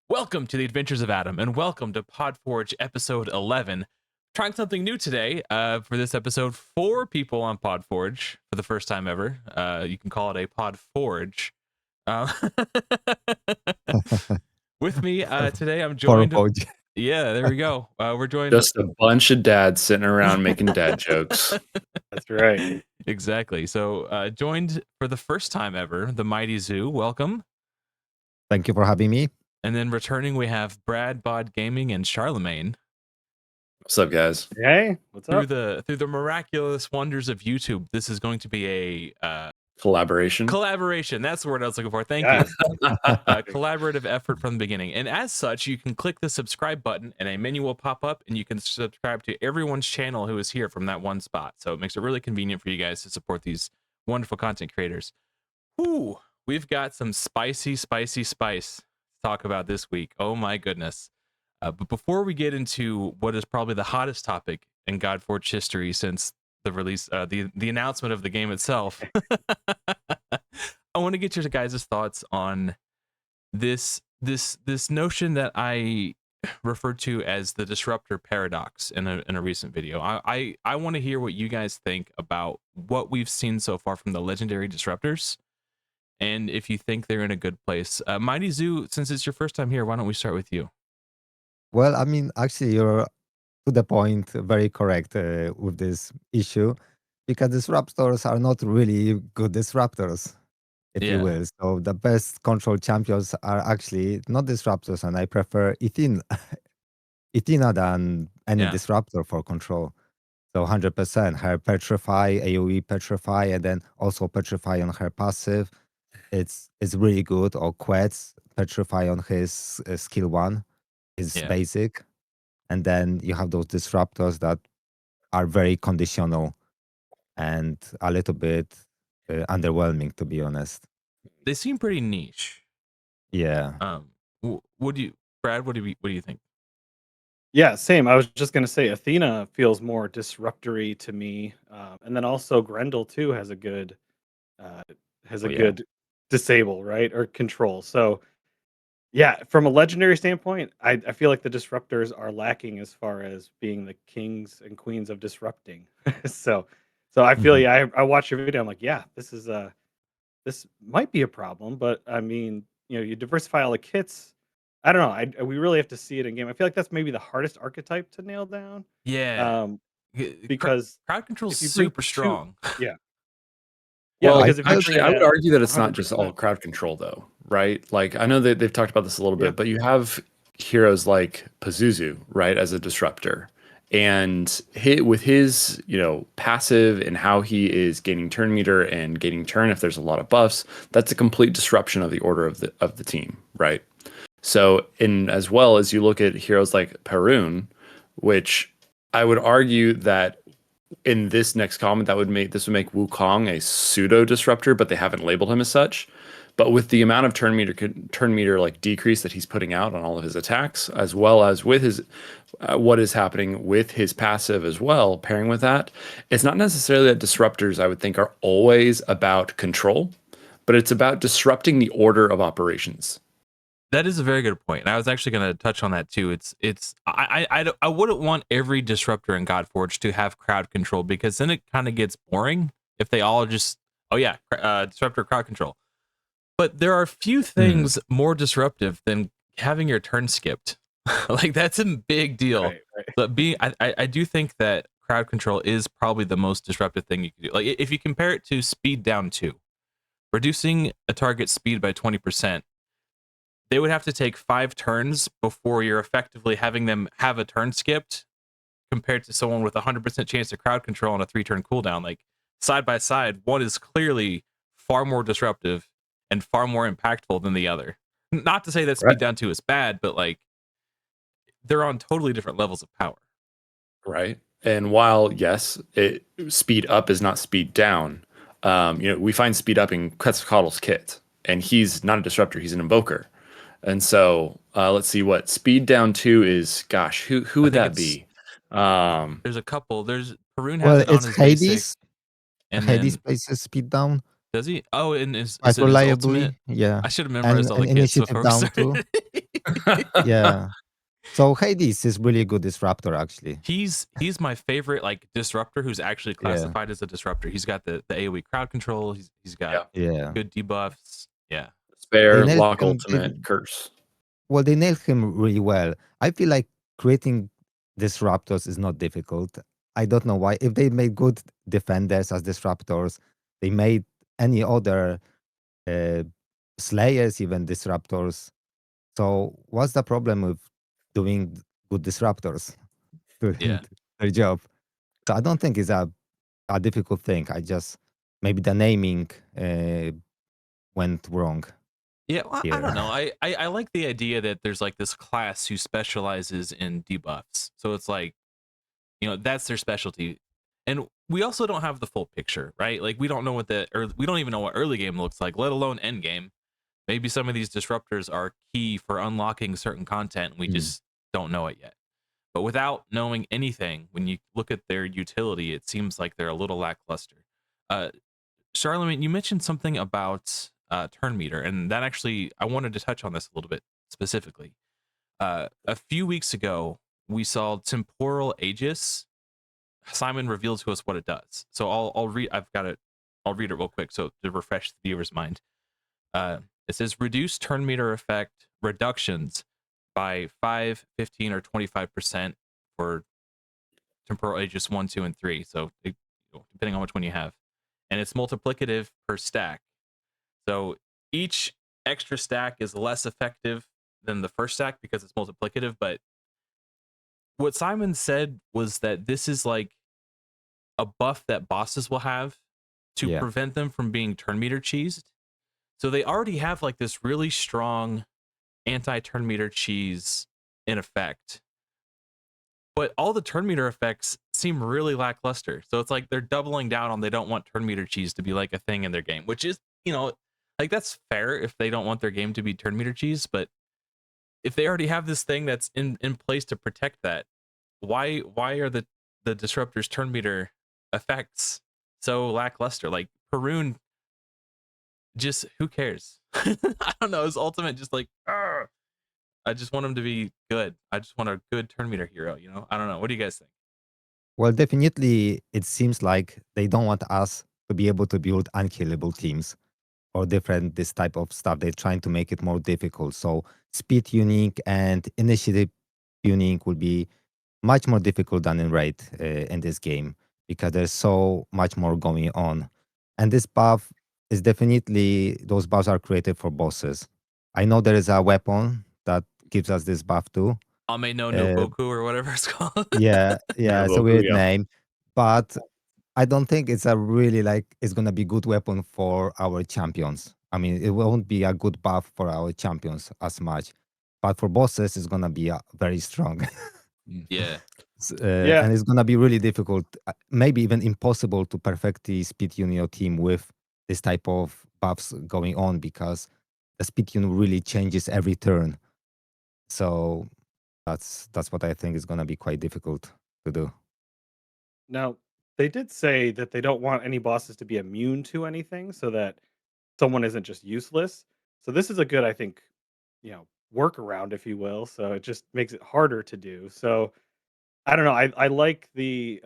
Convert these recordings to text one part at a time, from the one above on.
Welcome to the Adventures of Adam, and welcome to Podforge episode 11. Trying something new today. For this episode, 4 people on Podforge for the first time ever. You can call it a Podforge. Uh, with me today, I'm joined. Podforge. Yeah, there we go. We're joined. Just a bunch of dads sitting around making dad jokes. That's right. Exactly. So, joined for the first time ever, the Mighty Zoo. Welcome. Thank you for having me. And then returning, we have Brad, Bod Gaming, and Charlemagne. What's up, guys? Hey, what's Through up? the miraculous wonders of YouTube, this is going to be a Collaboration. collaboration. That's the word I was looking for. Thank Yes. you. Collaborative effort from the beginning. And as such, you can click the subscribe button and a menu will pop up and you can subscribe to everyone's channel who is here from that one spot. So it makes it really convenient for you guys to support these wonderful content creators. Ooh, we've got some spicy spice to talk about this week. Oh my goodness. But before we get into what is probably the hottest topic in Godforge history since the release, the announcement of the game itself, I want to get your guys' thoughts on this notion that I referred to as the disruptor paradox in a recent video. I want to hear what you guys think about what we've seen so far from the legendary disruptors, and if you think they're in a good place. Mighty Zoo, since it's your first time here, why don't we start with you? Well, I mean, actually, you're to the point, very correct with this issue, because disruptors are not really good disruptors, if you will. So the best control champions are actually not disruptors, and I prefer Ethina than any disruptor for control. So 100%, her Petrify, AoE Petrify, and then also Petrify on her passive. It's really good. Or Quetz, Petrify on his skill 1 is basic. And then you have those disruptors that are very conditional and a little bit underwhelming, to be honest. They seem pretty niche. Yeah. What do you, Brad? What do you think? Yeah, same. I was just gonna say Athena feels more disruptory to me, and then also Grendel too has a good good disable, right, or control. So yeah, from a legendary standpoint, I feel like the disruptors are lacking as far as being the kings and queens of disrupting. so I feel I watched your video. I'm like, yeah, this might be a problem, but I mean, you diversify all the kits. I don't know. We really have to see it in game. I feel like that's maybe the hardest archetype to nail down. Yeah, because crowd control is super strong. Yeah. Well, because actually, I would argue that it's not just all crowd control, though, right? Like, I know that they've talked about this a little bit, but you have heroes like Pazuzu, right, as a disruptor. And with his, passive and how he is gaining turn meter and gaining turn if there's a lot of buffs, that's a complete disruption of the order of the team, right? So, as well as you look at heroes like Perun, which I would argue that in this next comment would make Wukong a pseudo disruptor, but they haven't labeled him as such. But with the amount of turn meter like decrease that he's putting out on all of his attacks, as well as with his what is happening with his passive as well, pairing with that, it's not necessarily that disruptors, I would think, are always about control, but it's about disrupting the order of operations. That is a very good point. And I was actually going to touch on that too. I wouldn't want every disruptor in Godforge to have crowd control, because then it kind of gets boring if they all just, disruptor crowd control. But there are few things more disruptive than having your turn skipped. Like, that's a big deal. Right. But I do think that crowd control is probably the most disruptive thing you can do. Like, if you compare it to speed down 2, reducing a target's speed by 20%, they would have to take 5 turns before you're effectively having them have a turn skipped, compared to someone with 100% chance of crowd control on a 3-turn cooldown. Like, side by side, one is clearly far more disruptive and far more impactful than the other. Not to say that speed down 2 is bad, but like, they're on totally different levels of power. Right. And while, yes, speed up is not speed down, we find speed up in Quetzalcoatl's kit, and he's not a disruptor, he's an invoker. And so let's see what speed down 2 is. Gosh, who would that be? There's a couple. There's Perun has it on his Hades. basic, and Hades places speed down. Does he? Oh, and is Quite it his reliably, ultimate? yeah. I should have memorized all the initiative kits before down we started. Yeah. So Hades is really good disruptor, actually. He's my favorite like disruptor who's actually classified as a disruptor. He's got the AoE crowd control. He's got Yeah. good debuffs. Yeah. Spare, nailed lock him. ultimate, curse. Well, they nailed him really well. I feel like creating disruptors is not difficult. I don't know why. If they made good defenders as disruptors, they made any other uh, slayers even disruptors. So what's the problem with doing good disruptors doing Yeah. their job? So I don't think it's a difficult thing. I just maybe the naming went wrong. Yeah, well, I Here. don't know. I like the idea that there's like this class who specializes in debuffs. So it's like, you know, that's their specialty. And we also don't have the full picture, right? Like we don't know what we don't even know what early game looks like, let alone end game. Maybe some of these disruptors are key for unlocking certain content. And we just don't know it yet. But without knowing anything, when you look at their utility, it seems like they're a little lackluster. Charlemagne, you mentioned something about turn meter, and that actually I wanted to touch on this a little bit specifically. A few weeks ago, we saw temporal aegis. Simon revealed to us what it does. So I'll read. I've got it. I'll read it real quick so to refresh the viewer's mind. It says reduce turn meter effect reductions by 5, 15, or 25% for temporal aegis 1, 2, and 3. So depending on which one you have, and it's multiplicative per stack. So each extra stack is less effective than the first stack because it's multiplicative. But what Simon said was that this is like a buff that bosses will have to prevent them from being turn meter cheesed. So they already have like this really strong anti-turn meter cheese in effect. But all the turn meter effects seem really lackluster. So it's like they're doubling down on they don't want turn meter cheese to be like a thing in their game, which is, you know, like that's fair if they don't want their game to be turn meter cheese. But if they already have this thing that's in place to protect that, why are the disruptors turn meter effects so lackluster? Like Perun, just who cares? I don't know. His ultimate just like, argh. I just want him to be good. I just want a good turn meter hero, you know? I don't know. What do you guys think? Well, definitely, it seems like they don't want us to be able to build unkillable teams or different this type of stuff. They're trying to make it more difficult. So speed tuning and initiative tuning will be much more difficult than in raid in this game because there's so much more going on. And this buff is definitely, those buffs are created for bosses. I know there is a weapon that gives us this buff too. Ame no Boku or whatever it's called. Yeah, it's a Boku, weird name, but I don't think it's a really like it's gonna be good weapon for our champions. I mean, it won't be a good buff for our champions as much, but for bosses, it's gonna be very strong. Yeah. And it's gonna be really difficult, maybe even impossible to perfect the speed tune your team with this type of buffs going on because the speed tune really changes every turn. So that's what I think is gonna be quite difficult to do. Now, they did say that they don't want any bosses to be immune to anything so that someone isn't just useless. So this is a good, I think, workaround, if you will. So it just makes it harder to do. So I don't know. I like the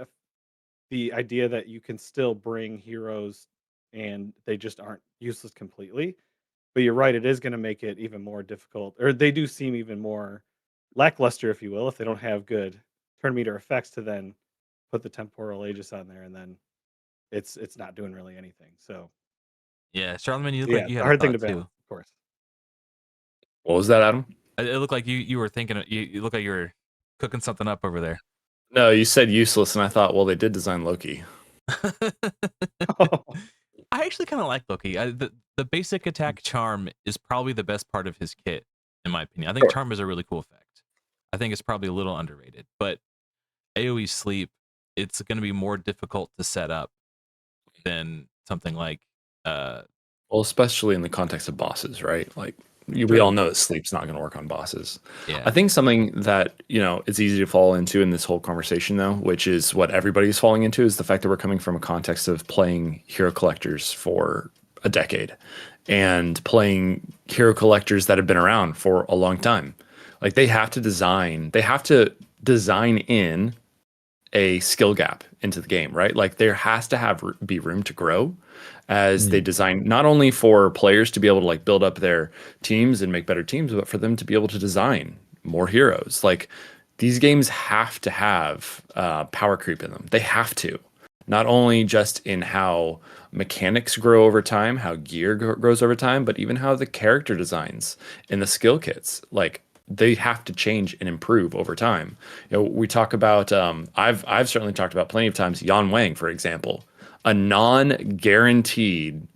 idea that you can still bring heroes and they just aren't useless completely. But you're right, it is going to make it even more difficult, or they do seem even more lackluster, if you will, if they don't have good turn meter effects to then put the temporal aegis on there, and then it's not doing really anything. So Yeah, Charlemagne, you look yeah, like you it's a had a hard thing to thought balance, too. of course. What was that, Adam? It looked like you were thinking. You look like you were cooking something up over there. No, you said useless, and I thought, well, they did design Loki. I actually kind of like Loki. The basic attack charm is probably the best part of his kit, in my opinion. I think charm is a really cool effect. I think it's probably a little underrated, but AoE sleep, it's going to be more difficult to set up than something like well, especially in the context of bosses, right? Like we all know that sleep's not going to work on bosses. Yeah. I think something that, it's easy to fall into in this whole conversation though, which is what everybody's falling into, is the fact that we're coming from a context of playing hero collectors for a decade and playing hero collectors that have been around for a long time. Like they have to design in a skill gap into the game, right? Like there has to be room to grow as they design, not only for players to be able to like build up their teams and make better teams, but for them to be able to design more heroes. Like these games have to have power creep in them. They have to, not only just in how mechanics grow over time, how gear grows over time, but even how the character designs and the skill kits, like they have to change and improve over time. You know, we talk about I've certainly talked about plenty of times Yan Wang, for example, a non-guaranteed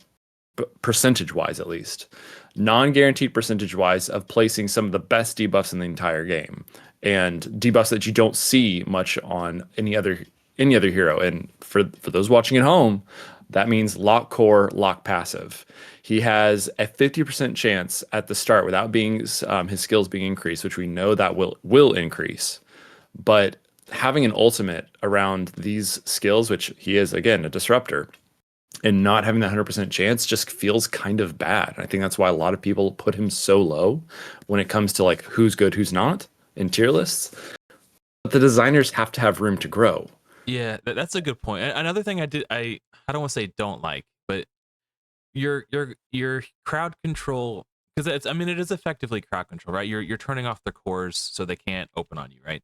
percentage-wise, at least non-guaranteed percentage-wise of placing some of the best debuffs in the entire game, and debuffs that you don't see much on any other hero. And for those watching at home, that means lock core, lock passive. He has a 50% chance at the start without being his skills being increased, which we know that will increase. But having an ultimate around these skills, which he is again a disruptor, and not having that 100% chance just feels kind of bad. I think that's why a lot of people put him so low when it comes to like who's good, who's not in tier lists. But the designers have to have room to grow. Yeah, that's a good point. Another thing I don't want to say don't like, but your crowd control, because it is effectively crowd control, right? You're turning off their cores so they can't open on you, right?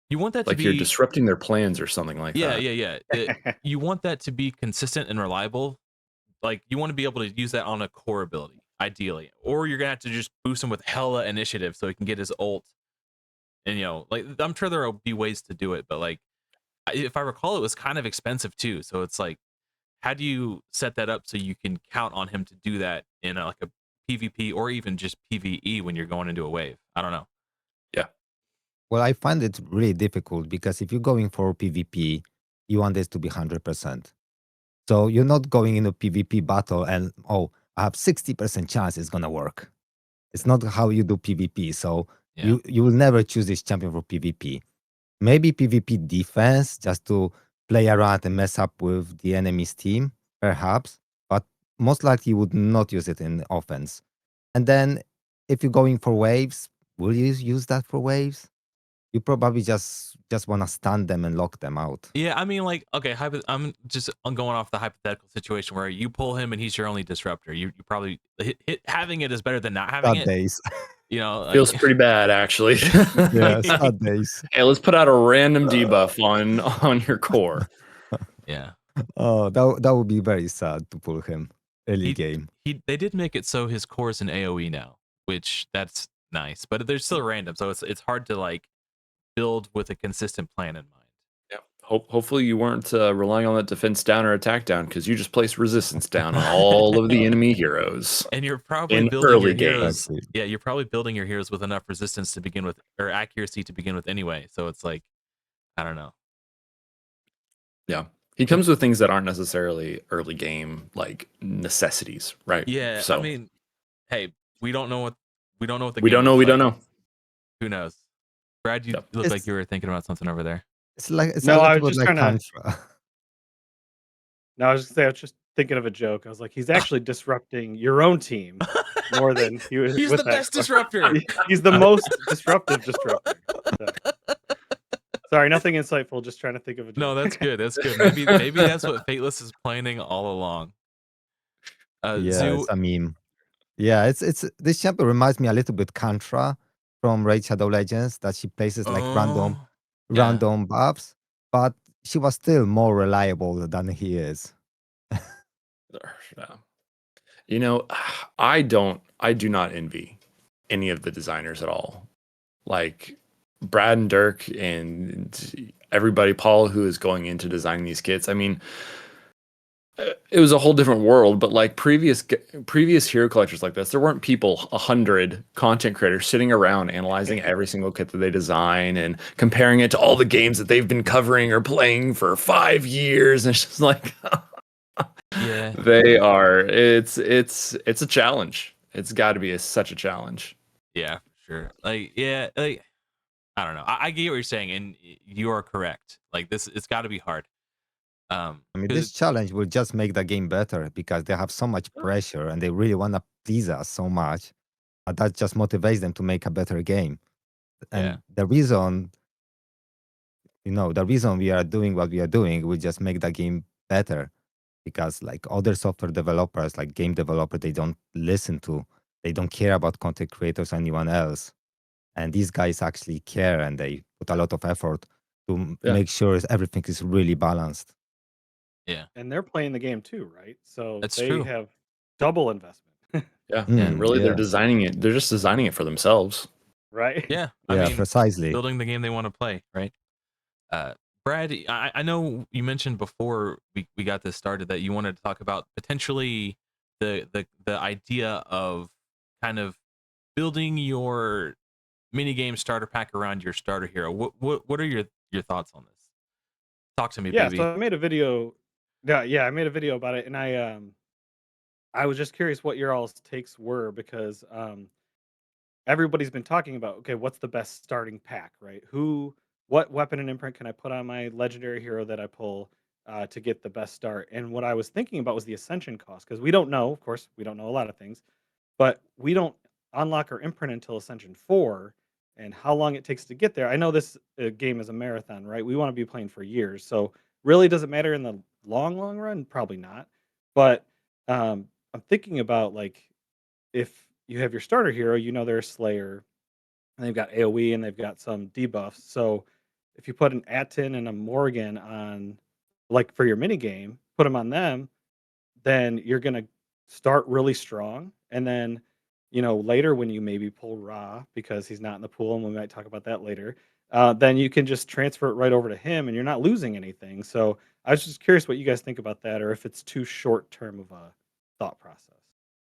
You want that like to be you're disrupting their plans or something like that. Yeah. You want that to be consistent and reliable. Like you want to be able to use that on a core ability, ideally, or you're gonna have to just boost him with hella initiative so he can get his ult. And like I'm sure there will be ways to do it, but like if I recall, it was kind of expensive too. So it's like, how do you set that up so you can count on him to do that in like a PvP or even just PvE when you're going into a wave? I don't know. Yeah. Well, I find it really difficult because if you're going for PvP, you want this to be 100%. So you're not going in a PvP battle and, I have 60% chance it's going to work. It's not how you do PvP. So you will never choose this champion for PvP. Maybe PvP defense, just to play around and mess up with the enemy's team, perhaps. But most likely you would not use it in offense. And then if you're going for waves, will you use that for waves? You probably just want to stun them and lock them out. Yeah, I mean, like, okay, I'm going off the hypothetical situation where you pull him and he's your only disruptor. You probably having it is better than not having Sad it. days. Feels pretty bad actually. Yeah, sad days. Hey, let's put out a random debuff on your core. Yeah. Oh, that would be very sad to pull him early game. They did make it so his core is an AoE now, which that's nice, but they're still random, so it's hard to like build with a consistent plan in mind. Yeah. Hopefully you weren't relying on that defense down or attack down, because you just placed resistance down on all of the enemy heroes. And you're probably building your heroes. Yeah, you're probably building your heroes with enough resistance to begin with, or accuracy to begin with anyway. So it's like, I don't know. Yeah. He comes with things that aren't necessarily early game like necessities, right? Yeah. So I mean, hey, we don't know what the game we don't know. Who knows? Brad, you look like you were thinking about something over there. It's like No, I was like just trying to. Contra. No, I was just thinking of a joke. I was like, he's actually disrupting your own team more than he was. He's the best disruptor. He's the most disruptive disruptor. So. Sorry, nothing insightful. Just trying to think of a joke. No, that's good. That's good. Maybe that's what Fateless is planning all along. Yeah, it's a meme. Yeah, it's this champion reminds me a little bit Contra from Raid Shadow Legends, that she places like random buffs, but she was still more reliable than he is. You know, I do not envy any of the designers at all. Like Brad and Dirk and everybody, Paul, who is going into designing these kits. I mean, it was a whole different world, but like previous hero collectors like this, there weren't 100 content creators sitting around analyzing every single kit that they design and comparing it to all the games that they've been covering or playing for 5 years. And it's just like, yeah, they are. It's a challenge. It's got to be such a challenge. Yeah, sure. Like, yeah, like I don't know. I get what you're saying, and you are correct. Like it's got to be hard. I mean, this challenge will just make the game better because they have so much pressure and they really want to please us so much. that just motivates them to make a better game. And Yeah. the reason, the reason we are doing what we are doing, we just make the game better, because like other software developers, like game developers, they don't they don't care about content creators or anyone else. And these guys actually care, and they put a lot of effort to make sure everything is really balanced. Yeah. And they're playing the game too, right? So That's they true. have double investment. Yeah. And really they're designing it. They're just designing it for themselves. Right? Yeah. Yeah, I mean, precisely. building the game they want to play, right? Brad, I know you mentioned before we got this started that you wanted to talk about potentially the idea of kind of building your mini game starter pack around your starter hero. What are your thoughts on this? Talk to me, Yeah, baby. so I made a video. Yeah, I made a video about it, and I was just curious what your all's takes were, because everybody's been talking about, okay, what's the best starting pack, right? What weapon and imprint can I put on my legendary hero that I pull to get the best start? And what I was thinking about was the ascension cost, because we don't know, of course, we don't know a lot of things, but we don't unlock our imprint until Ascension 4, and how long it takes to get there. I know this game is a marathon, right? We want to be playing for years. So really, does it matter in the long run? Probably not. But I'm thinking about, like, if you have your starter hero, they're a Slayer, and they've got AoE and they've got some debuffs. So if you put an Atin and a Morgan on, like, for your mini game, put them on them, then you're gonna start really strong, and then later when you maybe pull Ra because he's not in the pool, and we might talk about that later, then you can just transfer it right over to him, and you're not losing anything. So I was just curious what you guys think about that, or if it's too short term of a thought process.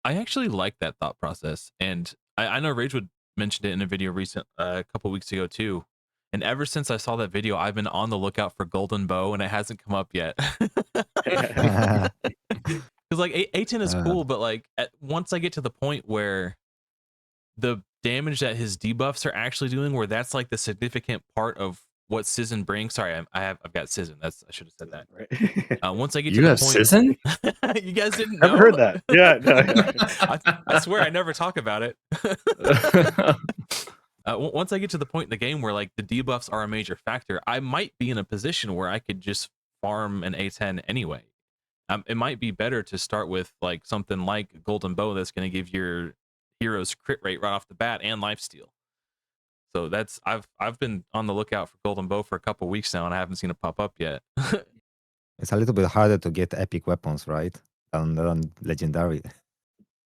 I actually like that thought process, and I know Ragewood mentioned it in a video a couple weeks ago too. And ever since I saw that video, I've been on the lookout for Golden Bow, and it hasn't come up yet. Because like A10 is cool, but like once I get to the point where the damage that his debuffs are actually doing, where that's like the significant part of what Sizzin brings. Sorry, I've got Sizzin. I should have said that. Right. Once I get You to have the point, Sizzin? you guys didn't know. Never heard that. Yeah, no. I swear I never talk about it. Once I get to the point in the game where like the debuffs are a major factor, I might be in a position where I could just farm an A10 anyway. It might be better to start with like something like Golden Bow that's going to give your heroes crit rate right off the bat and lifesteal. So that's I've been on the lookout for Golden Bow for a couple weeks now, and I haven't seen it pop up yet. It's a little bit harder to get epic weapons, right? Than legendary.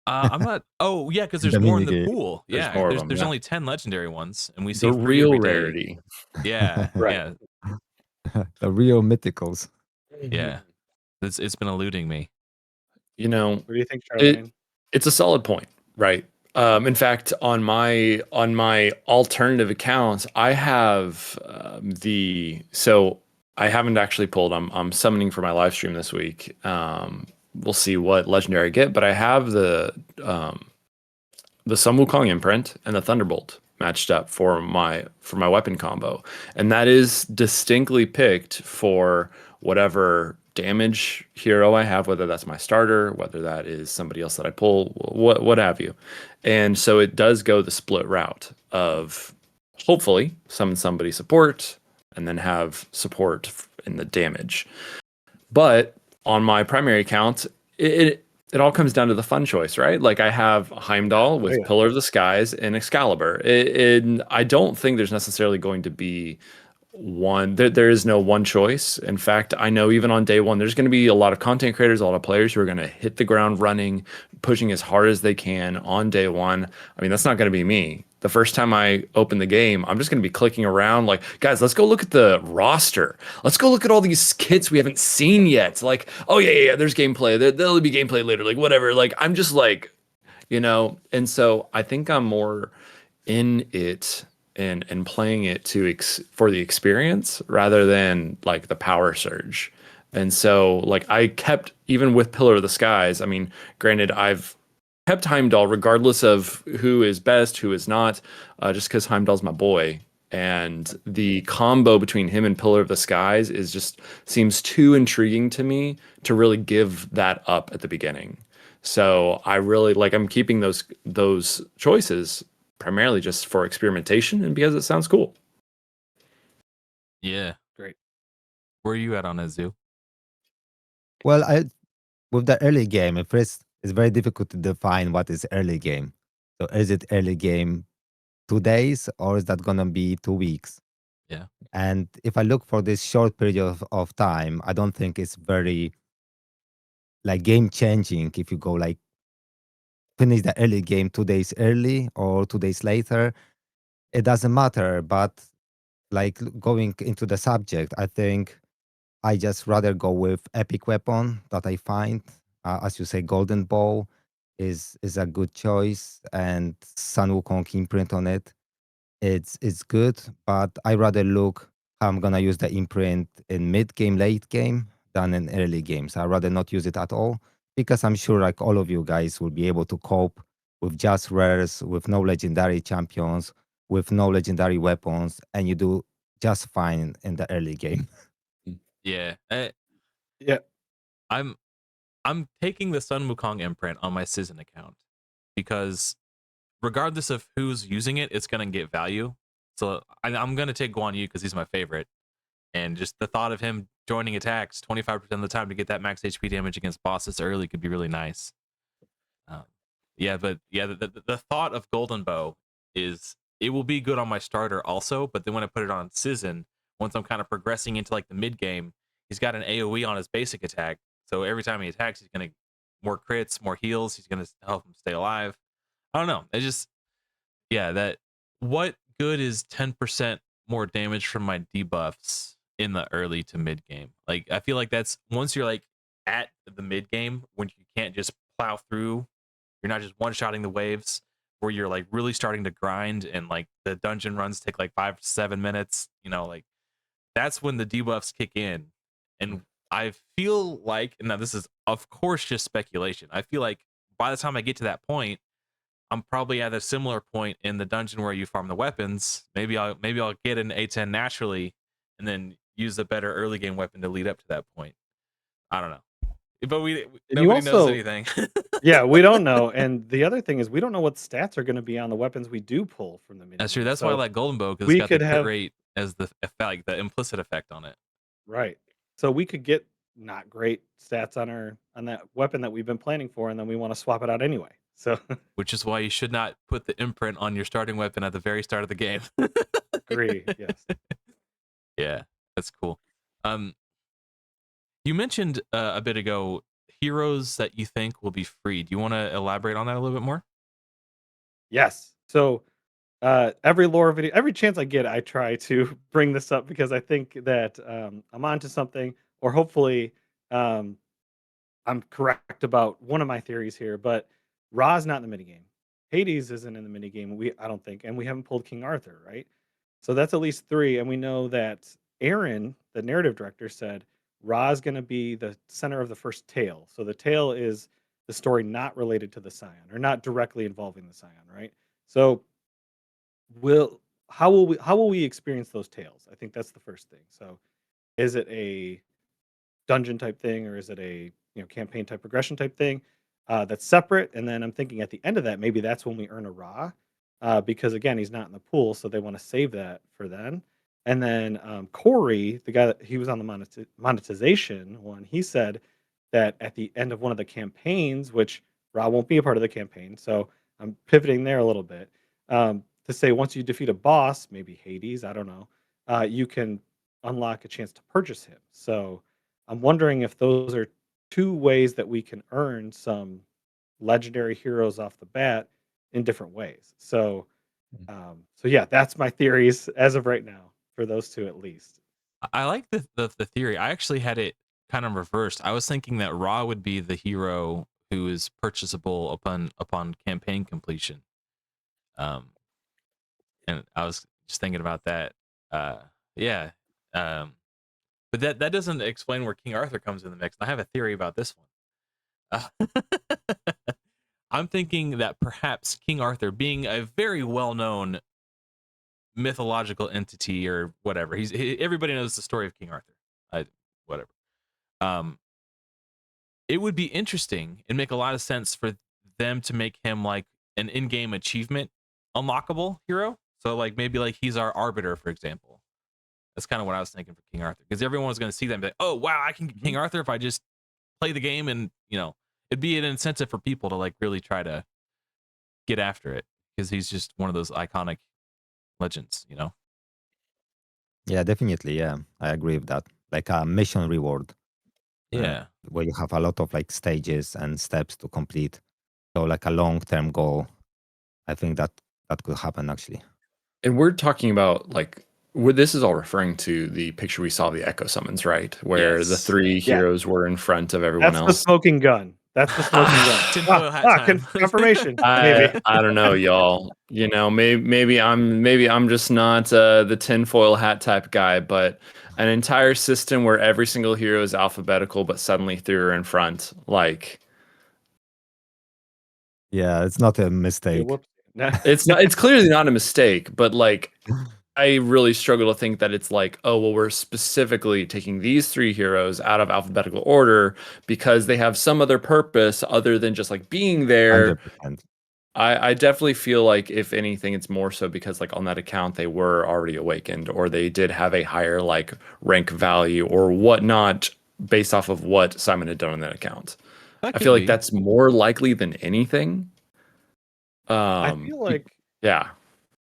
I'm not. Oh yeah, because there's The more in the minigame. pool. There's Yeah, more of there's them, there's yeah. only 10 legendary ones, and we see The 3 real every day. rarity. Yeah, Right. yeah, The real mythicals. yeah. It's been eluding me. What do you think, Charlene? It's a solid point, right? In fact, on my alternative accounts, I have so I haven't actually pulled. I'm summoning for my live stream this week. We'll see what legendary I get, but I have the Sun Wukong imprint and the Thunderbolt matched up for my weapon combo, and that is distinctly picked for whatever damage hero I have, whether that's my starter, whether that is somebody else that I pull, what have you. And so it does go the split route of hopefully summon somebody support and then have support in the damage. But on my primary account, it all comes down to the fun choice, right? Like I have Heimdall with Pillar of the Skies and Excalibur. And I don't think there's necessarily going to be one. There is no one choice. In fact, I know even on day one, there's going to be a lot of content creators, a lot of players who are going to hit the ground running, pushing as hard as they can on day one. I mean, that's not going to be me. The first time I open the game, I'm just going to be clicking around like, guys, let's go look at the roster. Let's go look at all these kits we haven't seen yet. Like, oh yeah, there's gameplay. There'll be gameplay later. Like whatever. Like I'm just like, and so I think I'm more in it and playing it for the experience rather than like the power surge. And so like I kept, even with Pillar of the Skies, I mean, granted, I've kept Heimdall regardless of who is best, who is not, just because Heimdall's my boy. And the combo between him and Pillar of the Skies seems too intriguing to me to really give that up at the beginning. So I really like. I'm keeping those choices primarily just for experimentation and because it sounds cool. Yeah. Great. Where are you at on Azu? Well, with the early game, at first it's very difficult to define what is early game. So is it early game 2 days or is that gonna be 2 weeks? Yeah. And if I look for this short period of time, I don't think it's very like game changing if you go like finish the early game 2 days early or 2 days later. It doesn't matter. But like going into the subject, I think I just rather go with epic weapon that I find. As you say, golden bow is a good choice, and Sun Wukong imprint on it. It's good, but I rather look how I'm gonna use the imprint in mid game, late game than in early games. I rather not use it at all because I'm sure like all of you guys will be able to cope with just rares, with no legendary champions, with no legendary weapons, and you do just fine in the early game. Yeah. Yeah. I'm taking the Sun Wukong imprint on my Citizen account because regardless of who's using it, it's gonna get value. So I'm gonna take Guan Yu because he's my favorite, and just the thought of him joining attacks 25% of the time to get that max HP damage against bosses early could be really nice. Yeah, but yeah, the thought of Golden Bow is it will be good on my starter also, but then when I put it on Citizen, once I'm kind of progressing into like the mid game, he's got an AoE on his basic attack, so every time he attacks, he's gonna more crits, more heals. He's gonna help him stay alive. I don't know. It just yeah, that what good is 10% more damage from my debuffs in the early to mid game? Like I feel like that's once you're like at the mid game when you can't just plow through, you're not just one-shotting the waves where you're like really starting to grind and like the dungeon runs take like 5 to 7 minutes, like that's when the debuffs kick in. And I feel like, and now this is of course just speculation. I feel like by the time I get to that point, I'm probably at a similar point in the dungeon where you farm the weapons. Maybe I'll get an A10 naturally, and then use a better early game weapon to lead up to that point. I don't know, but And you nobody knows also, anything. yeah, we don't know. And the other thing is, we don't know what stats are going to be on the weapons we do pull from the mini That's true. game. That's why I So like Golden Bow because it's we got the could crit have, rate as the effect, like the implicit effect on it, right. So we could get not great stats on that weapon that we've been planning for, and then we want to swap it out anyway. So which is why you should not put the imprint on your starting weapon at the very start of the game. agree. Yes. Yeah, that's cool. Um, you mentioned a bit ago heroes that you think will be free. Do you want to elaborate on that a little bit more? Yes. So every lore video, every chance I get, I try to bring this up because I think that I'm onto something, or hopefully um, I'm correct about one of my theories here. But Ra's not in the minigame. Hades isn't in the minigame. I don't think, and we haven't pulled King Arthur, right? So that's at least three, and we know that Aaron, the narrative director, said Ra's going to be the center of the first tale. So the tale is the story not related to the Scion, or not directly involving the Scion, right? So will how will we experience those tales? I think that's the first thing. So is it a dungeon type thing, or is it a campaign type progression type thing that's separate? And then I'm thinking at the end of that, maybe that's when we earn a raw, because again he's not in the pool, so they want to save that for then. And then Corey, the guy that he was on the monetization one, he said that at the end of one of the campaigns, which Ra won't be a part of the campaign, so I'm pivoting there a little bit, to say once you defeat a boss, maybe Hades, I don't know, you can unlock a chance to purchase him. So I'm wondering if those are two ways that we can earn some legendary heroes off the bat in different ways. So, so yeah, that's my theories as of right now for those two at least. I like the theory. I actually had it kind of reversed. I was thinking that Ra would be the hero who is purchasable upon campaign completion. Um, and I was just thinking about that. Uh, yeah. Um, but that doesn't explain where King Arthur comes in the mix. I have a theory about this one. I'm thinking that perhaps King Arthur, being a very well-known mythological entity or whatever, everybody knows the story of King Arthur. Whatever. Um, it would be interesting and make a lot of sense for them to make him like an in-game achievement unlockable hero. So like maybe like he's our arbiter, for example. That's kind of what I was thinking for King Arthur, because everyone was going to see them and be like, oh wow, I can get King Arthur if I just play the game, and it'd be an incentive for people to like really try to get after it, because he's just one of those iconic legends. Yeah, definitely. Yeah, I agree with that. Like a mission reward. Yeah. Where you have a lot of like stages and steps to complete. So like a long-term goal. I think that could happen actually. And we're talking about like this is all referring to the picture we saw of the Echo Summons, right? Where the Yes. 3 heroes were in front of everyone That's the else. smoking gun. That's the smoking gun. Tinfoil hat time. Confirmation. Maybe. I don't know, y'all. Maybe I'm just not the tinfoil hat type guy, but an entire system where every single hero is alphabetical, but suddenly 3 are in front, like. Yeah, it's not a mistake. Whoops. No. It's clearly not a mistake, but like I really struggle to think that it's like, oh well, we're specifically taking these 3 heroes out of alphabetical order because they have some other purpose other than just like being there. 100%. I definitely feel like if anything, it's more so because like on that account they were already awakened, or they did have a higher like rank value or whatnot based off of what Simon had done on that account. I feel like that's more likely than anything. I feel like, yeah,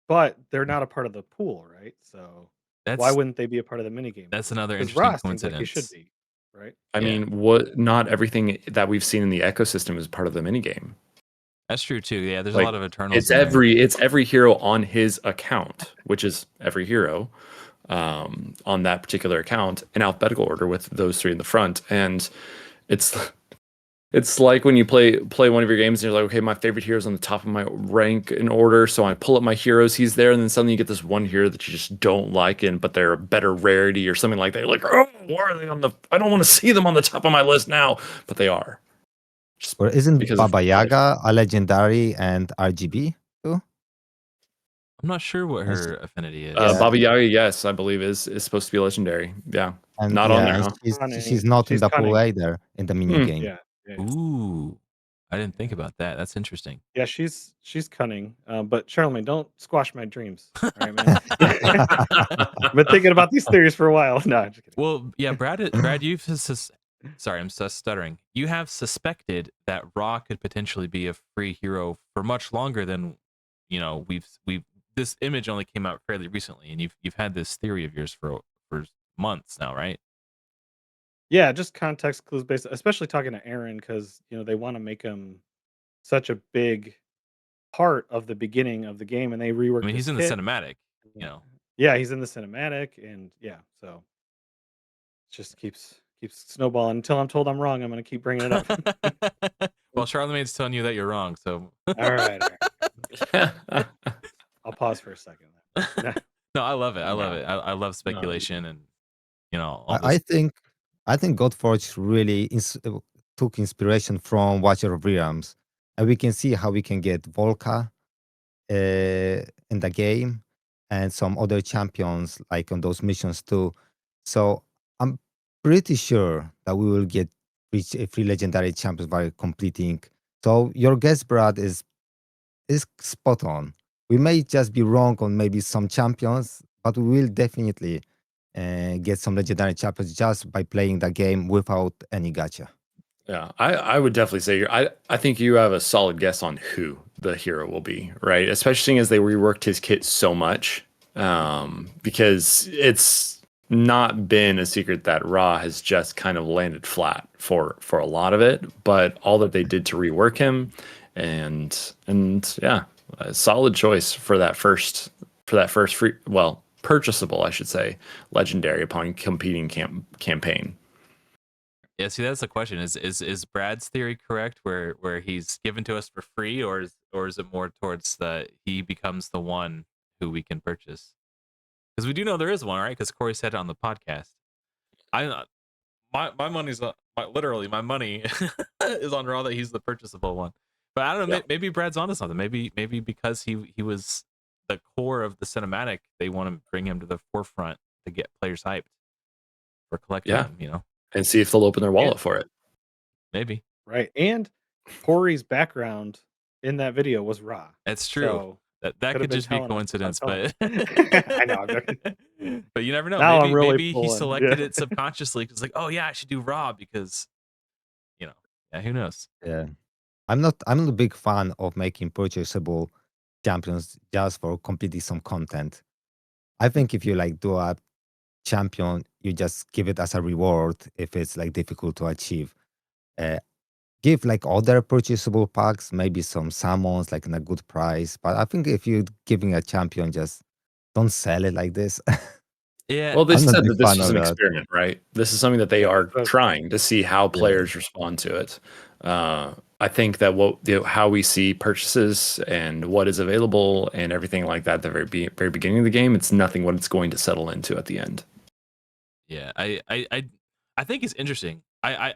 but they're not a part of the pool, right? So why wouldn't they be a part of the minigame? That's another Because interesting Ross seems like he should coincidence. be, right? I mean, not everything that we've seen in the ecosystem is part of the minigame. That's true too. Yeah, there's Like, a lot of Eternals. It's every hero on his account, which is every hero on that particular account in alphabetical order with those 3 in the front. And it's like when you play one of your games and you're like, okay, my favorite hero is on the top of my rank in order, so I pull up my heroes, he's there, and then suddenly you get this one hero that you just don't like, but they're a better rarity or something like that. You're like, oh, why are they on the? I don't want to see them on the top of my list now, but they are. Or isn't Baba Yaga a legendary and RGB too? I'm not sure what her affinity is. Baba Yaga, yes, I believe is supposed to be legendary. Yeah, And not on there. Huh? She's not in the pool either in the mini game. Yeah. Ooh, I didn't think about that. That's interesting. Yeah, she's cunning. But Charlemagne, don't squash my dreams. All right, man. I've been thinking about these theories for a while. No, I'm just kidding. Well, yeah, Brad, you've sorry, I'm stuttering. You have suspected that Ra could potentially be a free hero for much longer than we've this image only came out fairly recently, and you've had this theory of yours for months now, right? Yeah, just context clues based, especially talking to Aaron, because they want to make him such a big part of the beginning of the game, and they reworked. I mean, he's in the cinematic, Yeah, he's in the cinematic, and yeah, so it just keeps snowballing until I'm told I'm wrong. I'm going to keep bringing it up. Well, Charlemagne's telling you that you're wrong, so all right. I'll pause for a second. No, I love it. I love it. I love speculation, and I think Godforge really took inspiration from Watcher of Realms, and we can see how we can get Volca in the game and some other champions like on those missions too. So I'm pretty sure that we will get free legendary champions by completing. So your guess, Brad, is spot on. We may just be wrong on maybe some champions, but we will definitely get some legendary champions just by playing the game without any gacha. Yeah, I would definitely say I think you have a solid guess on who the hero will be, right? Especially as they reworked his kit so much, because it's not been a secret that Ra has just kind of landed flat for a lot of it, but all that they did to rework him, and yeah, a solid choice for that first free, well, purchasable, I should say, legendary upon competing campaign. Yeah, see, that's the question. Is Brad's theory correct, where he's given to us for free, or is it more towards he becomes the one who we can purchase? Because we do know there is one, right? Because Corey said it on the podcast. My money's literally my money is on Raw that he's the purchasable one. But I don't know. Yeah. Maybe Brad's onto something. Maybe because he was the core of the cinematic, they want to bring him to the forefront to get players hyped for collecting him. And see if they'll open their wallet for it. Maybe. Right. And Pori's background in that video was Ra. That's true. So That could have could been just be telling us coincidence, about but I know. but you never know. Now I'm Maybe really maybe he pulling. selected Yeah. it subconsciously because like, oh yeah, I should do Raw because yeah, who knows? Yeah. I'm not a big fan of making purchasable champions just for completing some content. I think if you like do a champion, you just give it as a reward if it's like difficult to achieve. Uh, give like other purchasable packs, maybe some summons like in a good price. But I think if you're giving a champion, just don't sell it like this. Yeah. Well, they I'm not a said big that this fan was of an that. experiment, right? This is something that they Yeah, are that's what I was trying to see how Yeah. players respond to it. I think that how we see purchases and what is available and everything like that at the very beginning of the game, it's nothing what it's going to settle into at the end. Yeah. I think it's interesting. I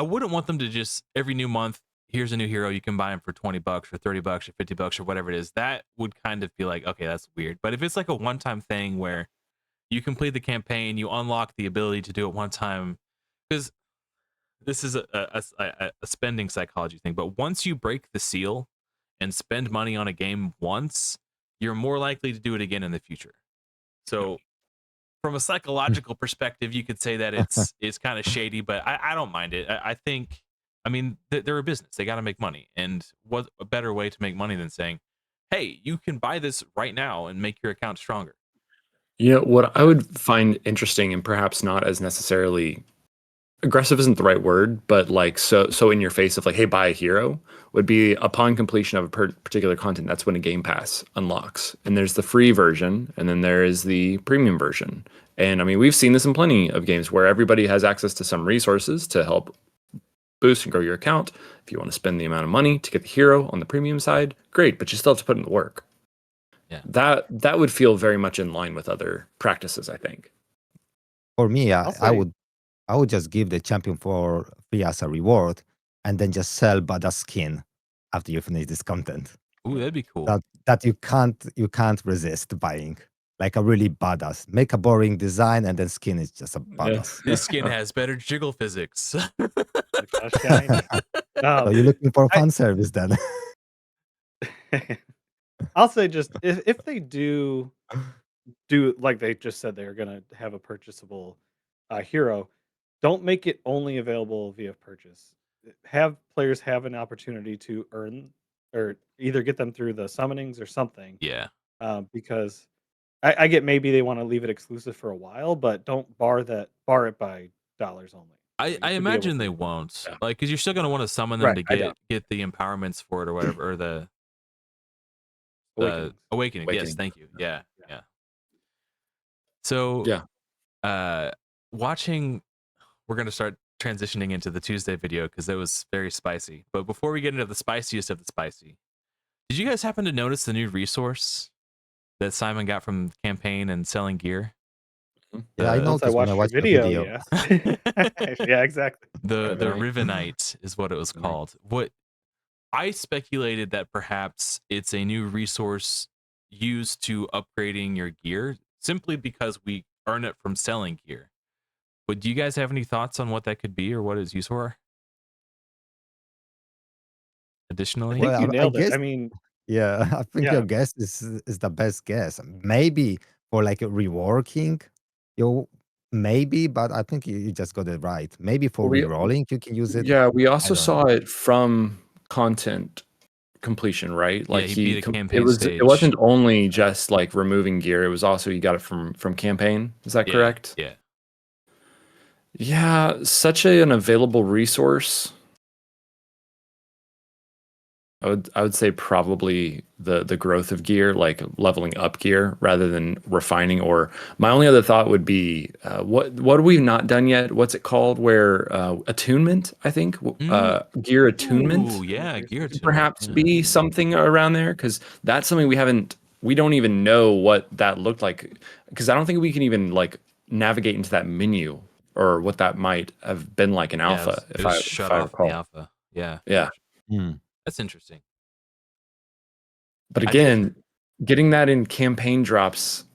wouldn't want them to just every new month, here's a new hero, you can buy him for $20 or $30 or $50 or whatever it is. That would kind of feel like, okay, that's weird. But if it's like a one-time thing where you complete the campaign, you unlock the ability to do it one time, because this is a spending psychology thing. But once you break the seal and spend money on a game once, you're more likely to do it again in the future. So from a psychological perspective, you could say that it's kind of shady, but I don't mind it. I think, I mean, they're a business; they got to make money, and what a better way to make money than saying, "Hey, you can buy this right now and make your account stronger." You know, what I would find interesting and perhaps not as necessarily aggressive isn't the right word, but like so in your face of like, hey, buy a hero would be upon completion of a particular content. That's when a game pass unlocks, and there's the free version, and then there is the premium version. And I mean, we've seen this in plenty of games where everybody has access to some resources to help boost and grow your account. If you want to spend the amount of money to get the hero on the premium side, great, but you still have to put in the work. Yeah. That would feel very much in line with other practices, I think. For me, I'll I say would just give the champion for free as a reward, and then just sell badass skin after you finish this content. Ooh, that'd be cool. That you can't resist buying. Like a really badass. Make a boring design, and then skin is just a badass. This skin has better jiggle physics. like how shiny. So you're looking for I- fan service then. I'll say just if they do like they just said they're gonna have a purchasable hero, don't make it only available via purchase. Have players have an opportunity to earn or either get them through the summonings or something. Yeah. Because I get maybe they want to leave it exclusive for a while, but don't bar it by dollars only. I You should be able imagine to- they won't. Yeah. Like, because you're still gonna want to summon them Right, to I doubt. get the empowerments for it or whatever, or the Awakenings. awakening. Yes, Awakening. thank you. Yeah. So Yeah. Watching, we're gonna start transitioning into the Tuesday video because it was very spicy. But before we get into the spiciest of the spicy, did you guys happen to notice the new resource that Simon got from the campaign and selling gear? Yeah, I Once noticed when I watched the video. yeah. Yeah, exactly. The Rivenite. Rivenite is what it was Rivenite. called. What I speculated that perhaps it's a new resource used to upgrading your gear simply because we earn it from selling gear. But do you guys have any thoughts on what that could be or what it's used for? I Additionally, think Well, you I nailed it. guess- I mean, Yeah, I think Yeah. your guess is the best guess. Maybe for like a reworking, maybe, but I think you just got it right. Maybe for We- rerolling, you can use it. Yeah, we also don't saw it from content completion, right? Like he beat a campaign it stage. wasn't only just like removing gear, it was also you got it from campaign. Is that correct? Yeah. Yeah, such an available resource. I would say probably the growth of gear, like leveling up gear rather than refining. Or my only other thought would be what have we not done yet? What's it called? Where attunement, I think, gear attunement. Ooh, yeah, gear Could attunement. perhaps Yeah. be something around there, because that's something we don't even know what that looked like, because I don't think we can even like navigate into that menu or what that might have been like in alpha. It was shut off recall. the alpha. Yeah. Yeah. Hmm. That's interesting. But I again, getting that in campaign drops,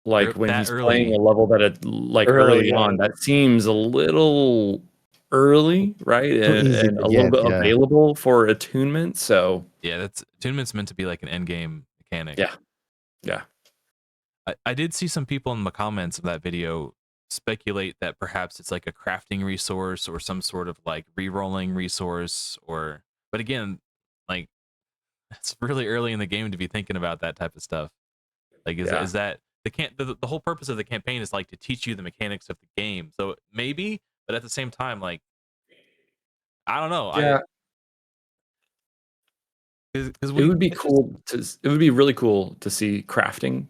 like when that he's early. playing a level that it like Early, early yeah. on, that seems a little early, right? Too easy And to a little get. bit Yeah. available for attunement. So Yeah, that's attunement's meant to be like an end game mechanic. yeah, yeah. I did see some people in the comments of that video speculate that perhaps it's like a crafting resource or some sort of like re-rolling resource, or but again, like it's really early in the game to be thinking about that type of stuff. Like Yeah. is that the whole purpose of the campaign is like to teach you the mechanics of the game. So maybe, but at the same time, like I don't know. Yeah. Because It would be it's cool it would be really cool to see crafting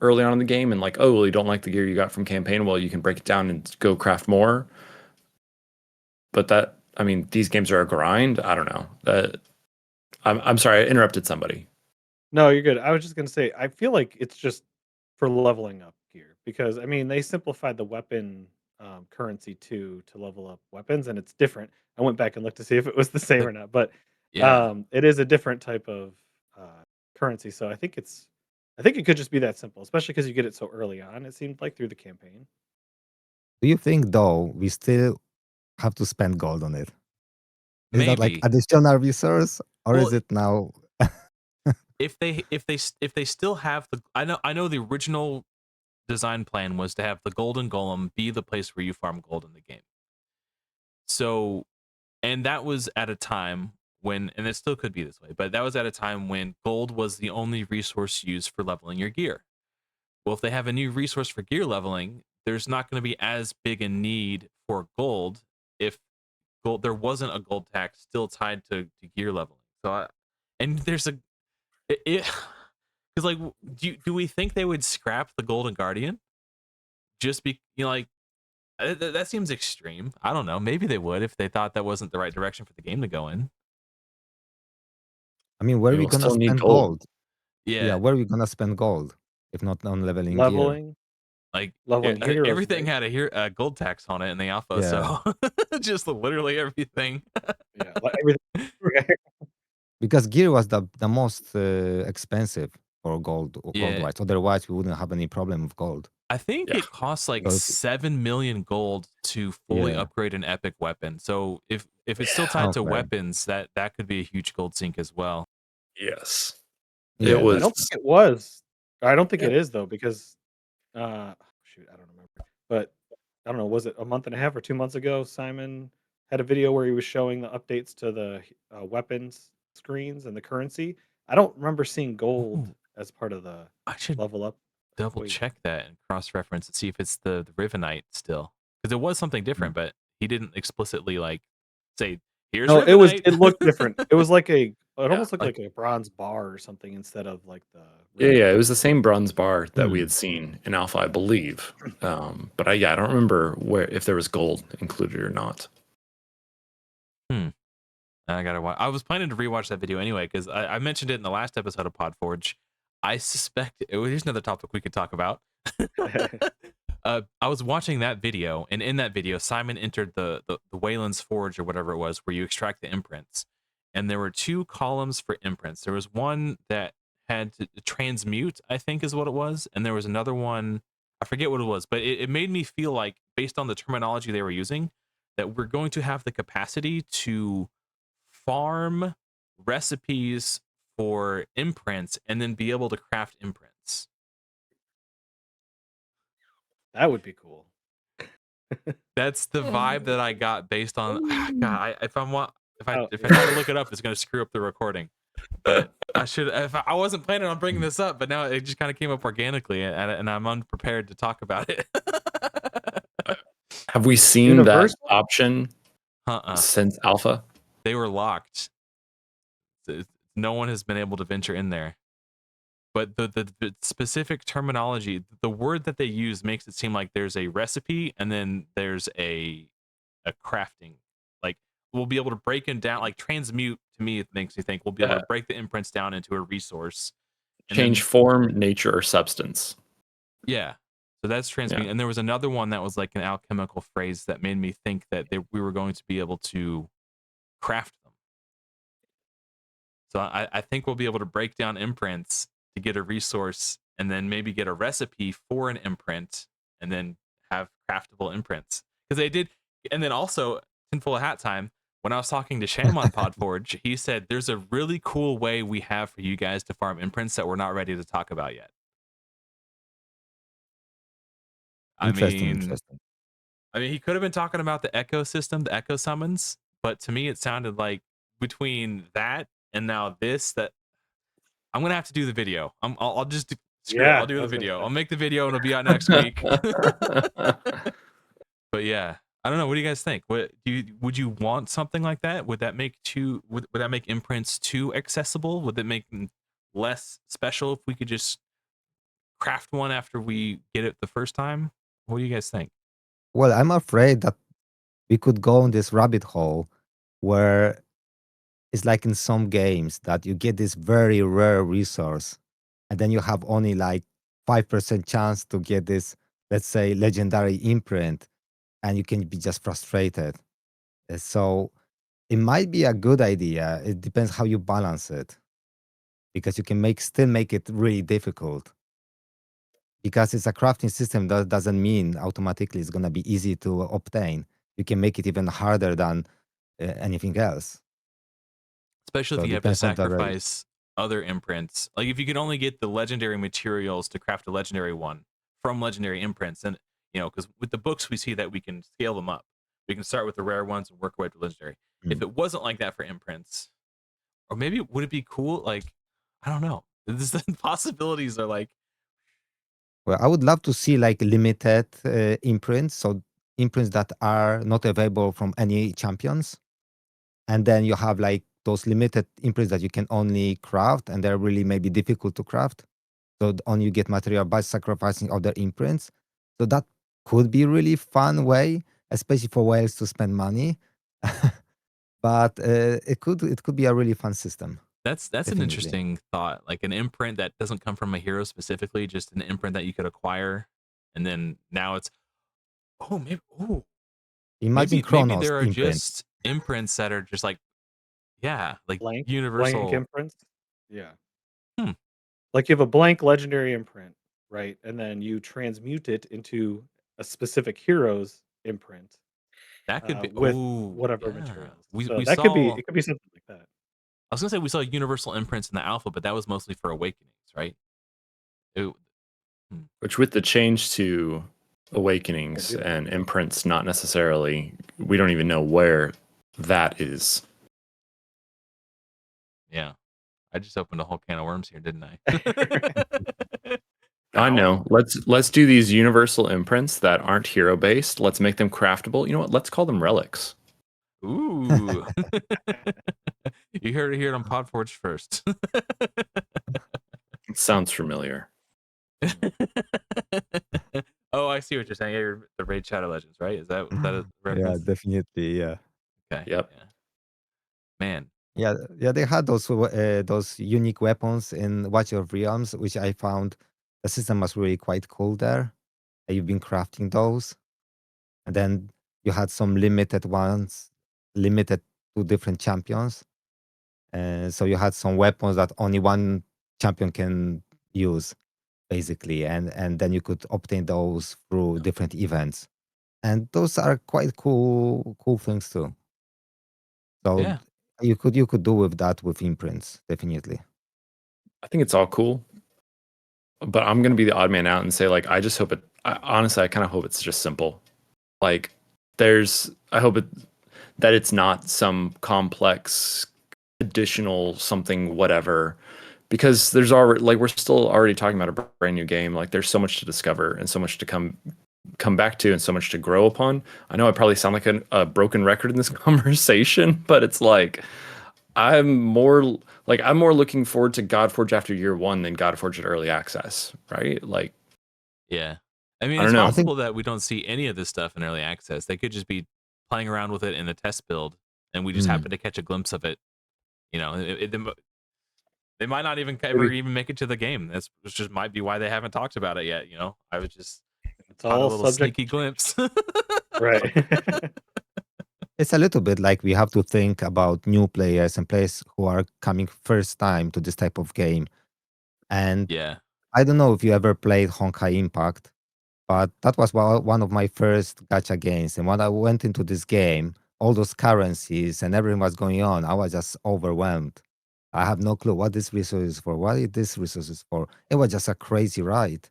early on in the game, and like, oh, well, you don't like the gear you got from campaign, well, you can break it down and go craft more. But that, I mean, these games are a grind. I don't know. I'm sorry, I interrupted somebody. No, you're good. I was just gonna say, I feel like it's just for leveling up gear because I mean they simplified the weapon currency too to level up weapons, and it's different. I went back and looked to see if it was the same or not, but yeah. it is a different type of currency. So I think it could just be that simple, especially because you get it so early on. It seemed like through the campaign. Do you think though we still have to spend gold on it? Is that like Maybe. additional resource, or Well, is it now? if they still have the I know the original design plan was to have the golden golem be the place where you farm gold in the game. So, and that was at a time when, and it still could be this way, but that was at a time when gold was the only resource used for leveling your gear. Well, if they have a new resource for gear leveling, there's not going to be as big a need for gold if there wasn't a gold tax still tied to gear leveling. So, and there's a it because like do we think they would scrap the golden guardian just be like that seems extreme. I don't know, maybe they would if they thought that wasn't the right direction for the game to go in. I mean, where are You we will gonna still need spend gold. gold? Yeah, Yeah, where are we gonna spend gold if not on leveling gear? Leveling, like leveling heroes, everything right? had a gold tax on it in the alpha, Yeah, so just literally everything. Yeah, like everything. because gear was the most expensive for gold Yeah, wise. Otherwise, we wouldn't have any problem with gold. I think Yeah. it costs like So 7 million gold to fully yeah. upgrade an epic weapon. So if it's still Yeah. tied to Okay. weapons, that could be a huge gold sink as well. Yes. It Yeah, I was. don't think it was. I don't think Yeah. it is though because shoot, I don't remember. But I don't know, was it a month and a half or 2 months ago Simon had a video where he was showing the updates to the weapons screens and the currency. I don't remember seeing gold Ooh, as part of the I should level up double equation. check that and cross reference and see if it's the Rivenite still, because it was something different, but he didn't explicitly like say here's No, Rivenite. it looked different. It was like it Yeah. almost looked Like like a bronze bar or something instead of like the Yeah, regular. yeah. It was the same bronze bar that we Hmm. had seen in Alpha, I believe. But I don't remember if there was gold included or not. I gotta watch. I was planning to rewatch that video anyway because I mentioned it in the last episode of Podforge. I suspect here's another topic we could talk about. I was watching that video, and in that video, Simon entered the Wayland's Forge or whatever it was, where you extract the imprints. And there were two columns for imprints. There was one that had to transmute, I think is what it was, and there was another one, I forget what it was, but it made me feel like, based on the terminology they were using, that we're going to have the capacity to farm recipes for imprints and then be able to craft imprints. That would be cool. That's the vibe that I got based on God. If Oh, I try to look it up, it's going to screw up the recording. But I should. If I wasn't planning on bringing this up, but now it just kind of came up organically, and I'm unprepared to talk about it. Have we seen that Universal? option Uh-uh. since Alpha? They were locked. No one has been able to venture in there. But the specific terminology, the word that they use makes it seem like there's a recipe and then there's a crafting. Like we'll be able to break them down, like transmute to me, it makes me think we'll be able Yeah. to break the imprints down into a resource. And Change then, form, nature, or substance. yeah. So that's transmute. Yeah. And there was another one that was like an alchemical phrase that made me think that we were going to be able to craft them. So I think we'll be able to break down imprints to get a resource and then maybe get a recipe for an imprint and then have craftable imprints. Because And then also, tinfoil hat time. When I was talking to Sham on Podforge, he said there's a really cool way we have for you guys to farm imprints that we're not ready to talk about yet. I mean, Interesting. he could have been talking about the echo system, the echo summons, but to me, it sounded like between that and now this, that I'm gonna have to do the video. I'll just screw it. I'll Yeah, do I the was gonna video. say. I'll make the video and it'll be out next week. But yeah, I don't know. What do you guys think? Would you want something like that? Would that make would that make imprints too accessible? Would it make them less special if we could just craft one after we get it the first time? What do you guys think? Well, I'm afraid that we could go in this rabbit hole where it's like in some games that you get this very rare resource and then you have only like 5% chance to get this, let's say, legendary imprint, and you can be just frustrated. So it might be a good idea. It depends how you balance it, because you can still make it really difficult. Because it's a crafting system, that doesn't mean automatically it's going to be easy to obtain. You can make it even harder than anything else. Especially So if it you have to depends on the rate. sacrifice other imprints. Like if you could only get the legendary materials to craft a legendary one from legendary imprints, and because with the books we see that we can scale them up. We can start with the rare ones and work our way to legendary. If it wasn't like that for imprints, or maybe would it be cool? Like, I don't know. The possibilities are like, Well, I would love to see like limited imprints, so imprints that are not available from any champions, and then you have like those limited imprints that you can only craft, and they're really maybe difficult to craft. So only you get material by sacrificing other imprints. So that could be really fun way, especially for whales to spend money. But it could be a really fun system. that's an Definitely. interesting thought. Like an imprint that doesn't come from a hero specifically, just an imprint that you could acquire, and then now it's Imagine maybe Chronos there are imprint. just imprints that are just like, yeah, like Blank universal. imprints. Yeah. Hmm. Like you have a blank legendary imprint, right? And then you transmute it into a specific hero's imprint That could be. with Oh, whatever yeah. materials. We So we that could be saw. it could be something like that. I was gonna say we saw universal imprints in the alpha, but that was mostly for awakenings, right? It- Which with the change to awakenings do that. and imprints, not necessarily, we don't even know where that is. yeah, I just opened a whole can of worms here, didn't I? I Ow. know. Let's do these universal imprints that aren't hero based. Let's make them craftable. You know what? Let's call them relics. Ooh. You heard it here on Podforge first. It sounds familiar. Oh, I see what you're saying. Yeah, you're the Raid Shadow Legends, right? Is that a Yeah, reference? definitely. Yeah. Okay. Yep. Yeah. Man. Yeah, they had those unique weapons in Watch of Realms, which I found the system was really quite cool there. You've been crafting those, and then you had some limited ones, limited to different champions. So you had some weapons that only one champion can use, basically, and then you could obtain those through different events, and those are quite cool things too. So Yeah. you could do with that with imprints, definitely. I think it's all cool. But I'm gonna be the odd man out and say, like, I just hope honestly, I kind of hope it's just simple. Like, I hope that it's not some complex additional something whatever, because there's already, like, we're still already talking about a brand new game. Like, there's so much to discover and so much to come back to and so much to grow upon. I know I probably sound like a broken record in this conversation, but it's like I'm more looking forward to Godforge after year one than Godforge at early access, right? Like, Yeah. I mean, I it's don't know. possible that we don't see any of this stuff in early access. They could just be playing around with it in a test build, and we just happen to catch a glimpse of it. They might not even ever even make it to the game. This just might be why they haven't talked about it yet. I was just It's caught a all little subject sneaky glimpse. right. It's a little bit like we have to think about new players and players who are coming first time to this type of game. And Yeah. I don't know if you ever played Honkai Impact, But that was one of my first gacha games. And when I went into this game, all those currencies and everything was going on, I was just overwhelmed. I have no clue what this resource is for, what is this resource is for. It was just a crazy ride.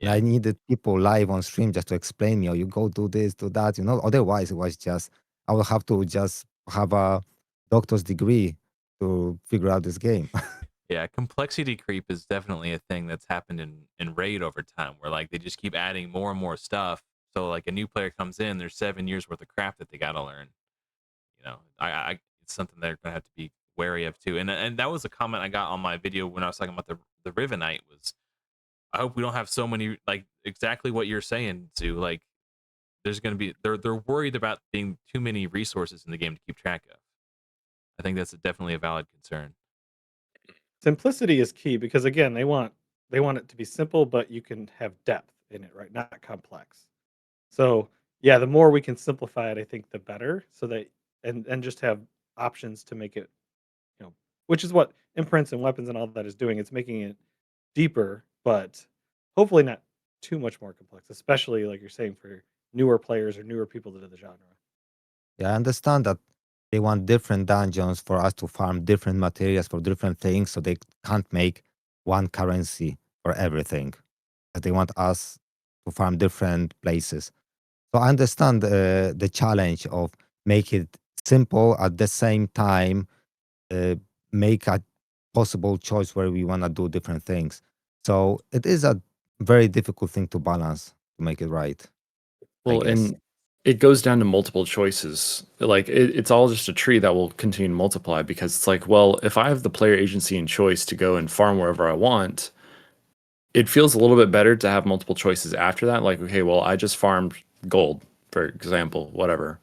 And Yeah. I needed people live on stream just to explain me, oh, you go do this, do that, you know. Otherwise, it was just, I would have to just have a doctor's degree to figure out this game. Yeah, complexity creep is definitely a thing that's happened in Raid over time, where like they just keep adding more and more stuff. So like a new player comes in, there's 7 years worth of crap that they got to learn. You know, it's something they're gonna have to be wary of too. And that was a comment I got on my video when I was talking about the Rivenite was, I hope we don't have so many, like exactly what you're saying, Sue. Like there's gonna be, they're worried about being too many resources in the game to keep track of. I think that's definitely a valid concern. Simplicity is key because again, they want it to be simple, but you can have depth in it, right? Not complex. So yeah, the more we can simplify it, I think the better. So that and just have options to make it, which is what imprints and weapons and all that is doing. It's making it deeper, but hopefully not too much more complex, especially like you're saying for newer players or newer people to the genre. Yeah, I understand that they want different dungeons for us to farm different materials for different things, so they can't make one currency for everything. But they want us to farm different places. So I understand the challenge of make it simple at the same time, uh, make a possible choice where we want to do different things. So it is a very difficult thing to balance to make it right, I Well, guess. and it goes down to multiple choices. Like it's all just a tree that will continue to multiply because it's like, well, if I have the player agency and choice to go and farm wherever I want, it feels a little bit better to have multiple choices after that. Like, okay, well, I just farmed gold, for example, whatever.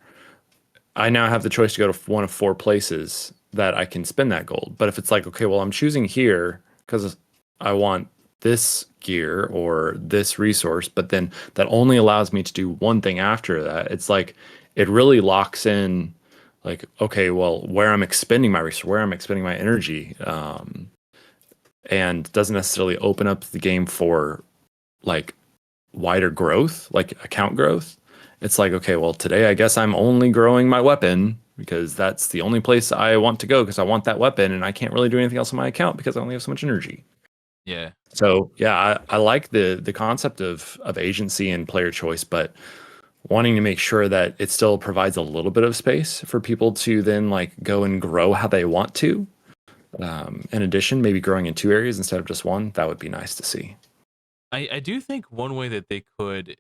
I now have the choice to go to one of 4 places that I can spend that gold. But if it's like, okay, well, I'm choosing here because I want this gear or this resource, but then that only allows me to do one thing after that, it's like it really locks in, like, okay, well, where I'm expending my resource, where I'm expending my energy, and doesn't necessarily open up the game for like wider growth, like account growth. It's like, okay, well, today I guess I'm only growing my weapon because that's the only place I want to go because I want that weapon and I can't really do anything else on my account because I only have so much energy. Yeah. So yeah, I like the concept of agency and player choice, but wanting to make sure that it still provides a little bit of space for people to then like go and grow how they want to. In addition, maybe growing in 2 areas instead of just one, that would be nice to see. I do think one way that they could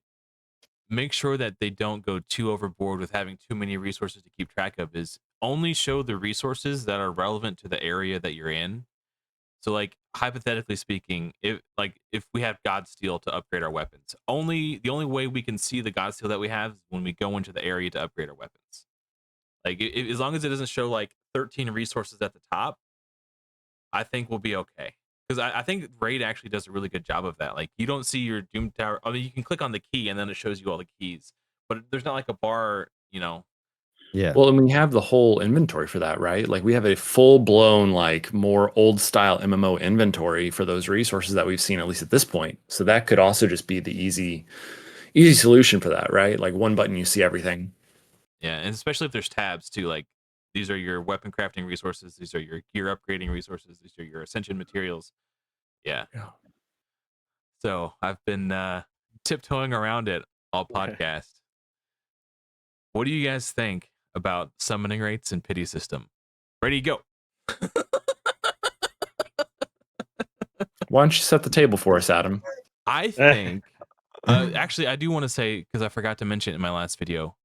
make sure that they don't go too overboard with having too many resources to keep track of is only show the resources that are relevant to the area that you're in. So like hypothetically speaking, if we have God Steel to upgrade our weapons, the only way we can see the God Steel that we have is when we go into the area to upgrade our weapons. Like as long as it doesn't show like 13 resources at the top, I think we'll be okay. Because I think Raid actually does a really good job of that. Like you don't see your Doom Tower. I mean, you can click on the key and then it shows you all the keys, but there's not like a bar, you know. Yeah. Well, and we have the whole inventory for that, right? Like we have a full blown, like more old style MMO inventory for those resources that we've seen, at least at this point. So that could also just be the easy solution for that, right? Like one button, you see everything. Yeah, and especially if there's tabs too. Like these are your weapon crafting resources. These are your gear upgrading resources. These are your ascension materials. Yeah. Yeah. So I've been tiptoeing around it all podcast. What do you guys think about summoning rates and pity system? Ready, go. Why don't you set the table for us, Adam? I think, actually, I do want to say, because I forgot to mention it in my last video,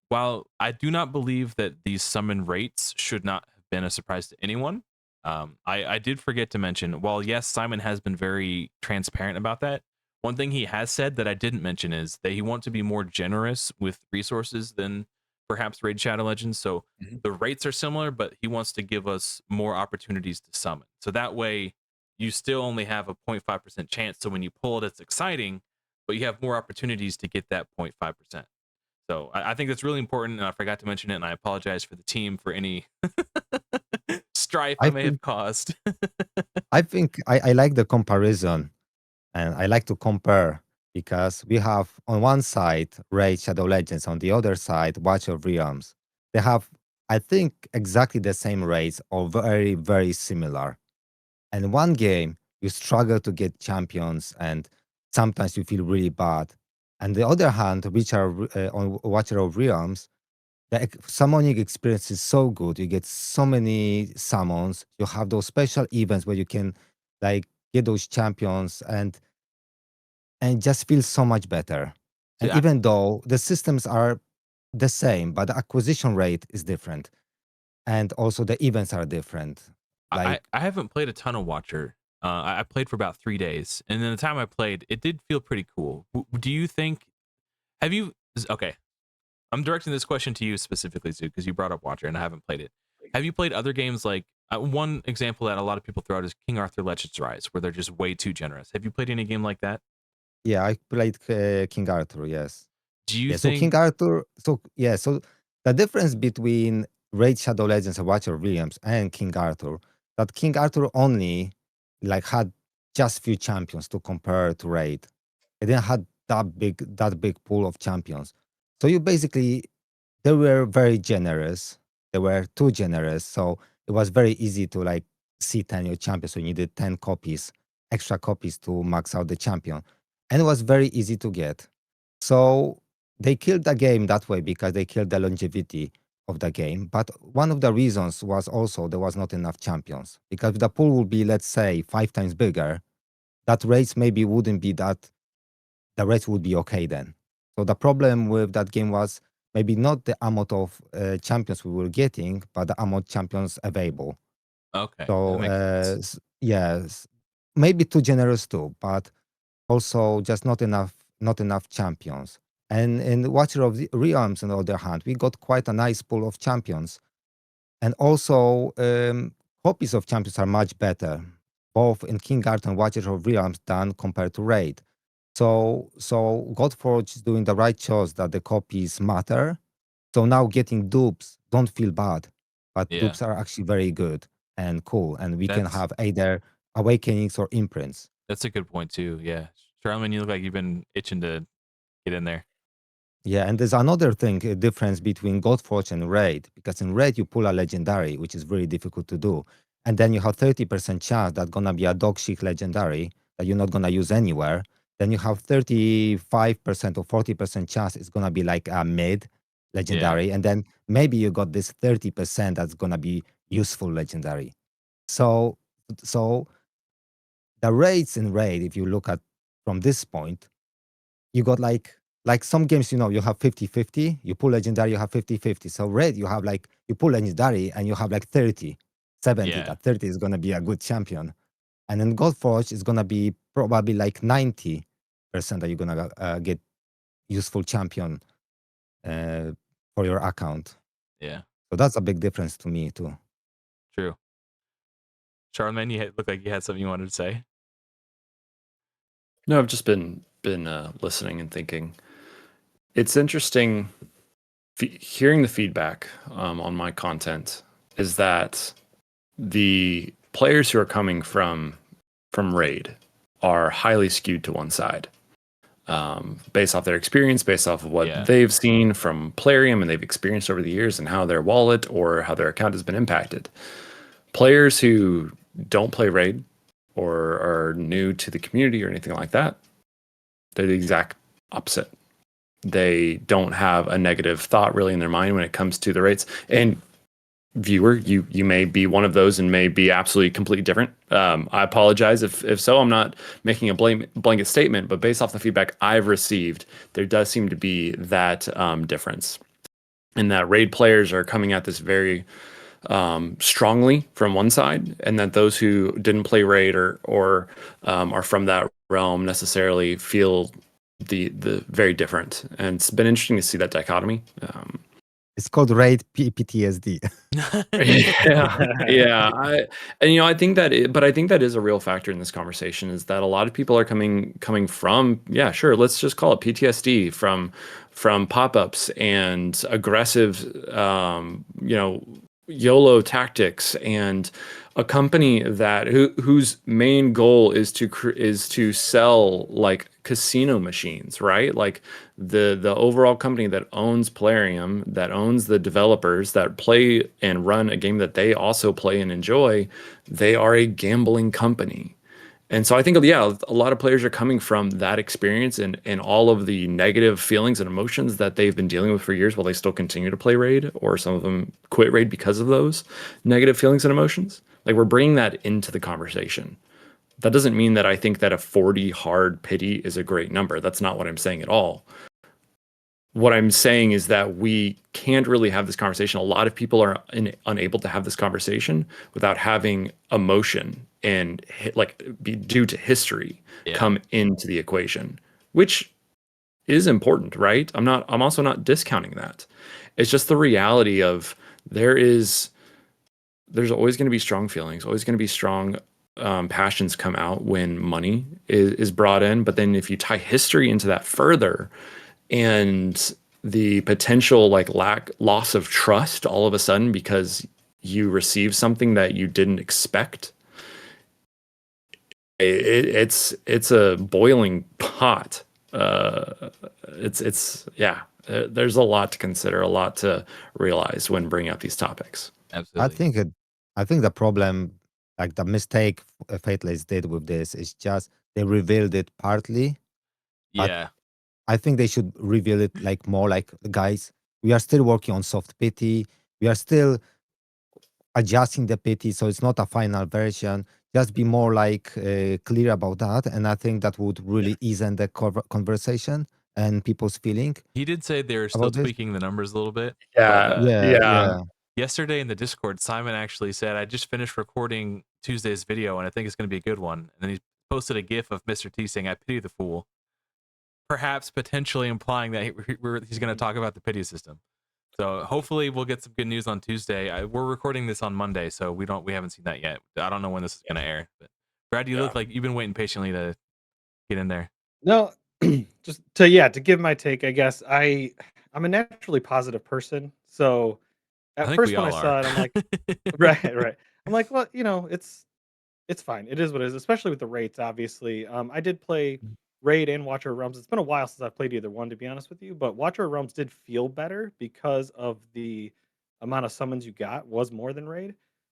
while I do not believe that these summon rates should not have been a surprise to anyone, I did forget to mention, while yes, Simon has been very transparent about that, one thing he has said that I didn't mention is that he wants to be more generous with resources than perhaps Raid Shadow Legends. So the rates are similar, but he wants to give us more opportunities to summon. So that way you still only have a 0.5% chance. So when you pull it, it's exciting, but you have more opportunities to get that 0.5%. So I think that's really important, and I forgot to mention it, and I apologize for the team for any strife I may have caused. I think I like the comparison, and I like to compare because we have on one side Raid Shadow Legends, on the other side Watch of Realms. They have, I think, exactly the same raids or very, very similar. And one game, you struggle to get champions and sometimes you feel really bad. And the other hand, which are on Watcher of Realms, the summoning experience is so good. You get so many summons. You have those special events where you can like get those champions and just feel so much better. See, And even though the systems are the same, but the acquisition rate is different. And also the events are different. Like I haven't played a ton of Watcher. I played for about 3 days, and then the time I played, it did feel pretty cool. Do you think? Have you? Okay, I'm directing this question to you specifically, Zoo, because you brought up Watcher, and I haven't played it. Have you played other games like one example that a lot of people throw out is King Arthur Legends Rise, where they're just way too generous. Have you played any game like that? yeah, I played King Arthur, yes. Do you Yeah, so think? King Arthur, so the difference between Raid Shadow Legends and Watcher Williams and King Arthur, that King Arthur only like had just few champions to compare to Raid. It didn't had that big pool of champions. So you basically they were very generous. They were too generous. So it was very easy to like see 10 your champions. So you needed 10 copies, extra copies to max out the champion. And it was very easy to get. So they killed the game that way because they killed the longevity of the game. But one of the reasons was also there was not enough champions. Because if the pool would be, let's say, 5 times bigger, that race maybe wouldn't be that, the race would be okay then. So the problem with that game was maybe not the amount of champions we were getting, but the amount of champions available. Okay, that So makes sense. yes, maybe too generous too, but also just not enough champions. And in Watcher of the Realms, on the other hand, we got quite a nice pool of champions. And also copies of champions are much better, both in King Arthur and Watcher of Realms than compared to Raid. So Godforge is doing the right choice that the copies matter. So now getting dupes don't feel bad, but Yeah, dupes are actually very good and cool, and we can that's have either awakenings or imprints. a good point too. Yeah, Charlemagne, you look like you've been itching to get in there. Yeah, and there's another thing, a difference between Godforge and Raid, because in Raid you pull a legendary, which is very difficult to do, and then you have 30% chance that's gonna be a dog shit legendary that you're not gonna use anywhere. Then you have 35% or 40% chance it's gonna be like a mid legendary, and then maybe you got this 30% that's gonna be useful legendary. So so the rates in Raid, if you look at from this point, you got like some games, you have 50-50. You pull legendary, you have 50-50. So Raid, you have like you pull legendary and you have like 30-70. Yeah, That 30 is gonna be a good champion. And then Godforge is gonna be probably like 90% that you're gonna get useful champion uh, for your account. yeah, So that's a big difference to me too. true. Charlemagne, you look like you had something you wanted to say. No, I've just been listening and thinking. It's interesting hearing the feedback on my content is that the players who are coming from Raid are highly skewed to one side, based off their experience, based off of what they've seen from Plarium and they've experienced over the years and how their wallet or how their account has been impacted. Players who don't play Raid or are new to the community or anything like that, they're the exact opposite. They don't have a negative thought really in their mind when it comes to the rates. And viewer, you may be one of those and may be absolutely completely different. I apologize if so. I'm not making a blanket statement, but based off the feedback I've received, there does seem to be that difference. And that Raid players are coming at this very strongly from one side, and that those who didn't play Raid or are from that realm necessarily feel the very different. And it's been interesting to see that dichotomy. It's called Raid PTSD. yeah. I think that is a real factor in this conversation, is that a lot of people are coming from, yeah, sure, let's just call it PTSD from pop-ups and aggressive, YOLO tactics and a company that whose main goal is to sell like casino machines, right? Like the overall company that owns Plarium, that owns the developers that play and run a game that they also play and enjoy, they are a gambling company. And so I think, yeah, a lot of players are coming from that experience and all of the negative feelings and emotions that they've been dealing with for years while they still continue to play Raid, or some of them quit Raid because of those negative feelings and emotions. Like, we're bringing that into the conversation. That doesn't mean that I think that a 40 hard pity is a great number. That's not what I'm saying at all. What I'm saying is that we can't really have this conversation. A lot of people are unable to have this conversation without having emotion and like be due to history come into the equation, which is important, right? I'm also not discounting that. It's just the reality of there's always going to be strong feelings, always going to be strong passions come out when money is brought in. But then if you tie history into that further, and the potential like loss of trust all of a sudden because you receive something that you didn't expect, it's a boiling pot. It's yeah, there's a lot to consider, a lot to realize when bringing up these topics. Absolutely. I think the problem, like the mistake Fateless did with this, is just they revealed it partly. But Yeah. I think they should reveal it like more like, guys, we are still working on soft pity. We are still adjusting the pity, so it's not a final version. Just be more like clear about that, and I think that would really ease in the conversation and people's feeling He did say they're still about this. tweaking the numbers a little bit. Yeah, Yeah. Yesterday in the Discord, Simon actually said, I just finished recording Tuesday's video and I think it's going to be a good one. And then he posted a gif of Mr. T saying, I pity the fool. Perhaps potentially implying that he's going to talk about the pity system. So hopefully we'll get some good news on Tuesday. We're recording this on Monday, so we haven't seen that yet. I don't know when this is going to air. But Brad, you look like you've been waiting patiently to get in there. No, just to give my take, I guess I'm a naturally positive person. So I at think first we when I all saw are. it, I'm like, right. I'm like, well, it's fine. It is what it is, especially with the rates, obviously. I did play Raid and Watcher of Realms. It's been a while since I've played either one, to be honest with you, but Watcher of Realms did feel better because of the amount of summons you got was more than Raid.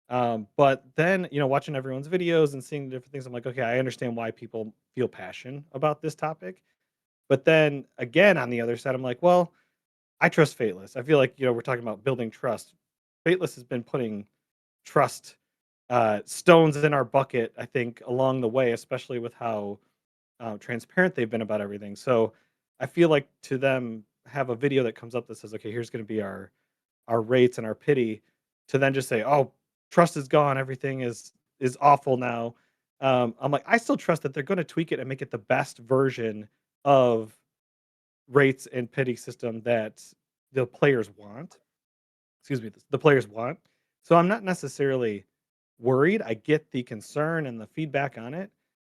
But then, watching everyone's videos and seeing the different things, I'm like, okay, I understand why people feel passion about this topic. But then again, on the other side, I'm like, well, I trust Fateless. I feel like, we're talking about building trust. Fateless has been putting trust stones in our bucket, I think, along the way, especially with how transparent they've been about everything. So I feel like to them have a video that comes up that says, okay, here's going to be our rates and our pity, to then just say, oh, trust is gone, everything is awful now. I'm like, I still trust that they're going to tweak it and make it the best version of rates and pity system that the players want. Excuse me, the players want. So I'm not necessarily worried. I get the concern and the feedback on it.